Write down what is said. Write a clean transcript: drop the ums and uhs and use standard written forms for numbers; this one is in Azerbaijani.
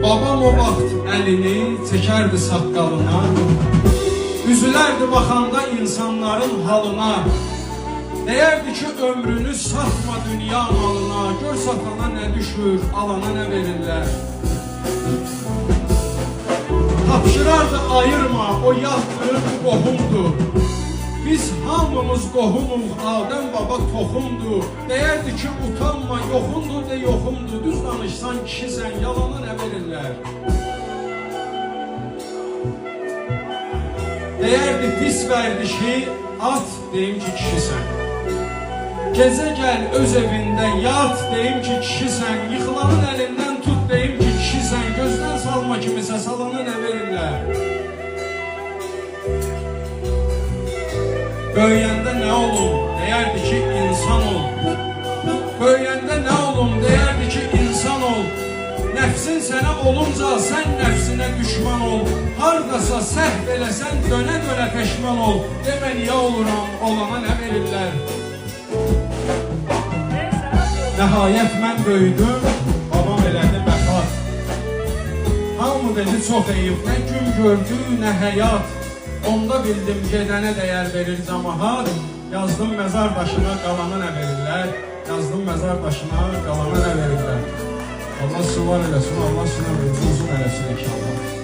Babam o vaxt əlini çəkərdi saqqalına, üzülərdi baxanda insanların halına. Deyərdi ki, ömrünü satma dünya malına, gör satana nə düşür, alana nə verirlər. Tapşırardı ayırma, o yaddır, bu qohumdur. Biz hamımız qohumuz, Adəm baba toxumdur. Deyərdi ki, utanma, yoxundur de yoxumdur. Düz danışsan kişisən, yalana nə verirlər. Deyərdi pis vərdişi, at, deyim ki, kişisən. Gecə gəl öz evində yat, deyim ki, kişisən. Yıxılanın əlindən tut, deyim ki, kişisən. Gözdən salma kimisə, salana nə verirlər. Böyüyəndə nə olum, deyərdi ki, insan ol. Böyüyəndə nə olum, deyərdi ki, insan ol. Nəfsin sənə olunca, sən nəfsinə düşman ol. Hardasa səhv eləsən, dönə-dönə peşman ol. Demə niyə oluram, olana nə verirlər. Nəhayət mən böyüdüm, babam elədi vəfat. Hamı dedi çox eyib, nə gün gördü, nə həyat. Onda bildim gedənə dəyər verir cəmahat. Yazdım məzar daşına, qalana nə verirlər. Yazdım məzar daşına, qalana nə verirlər. Allah sıvar eləsin, Allah sinə uzun eləsin inşallah.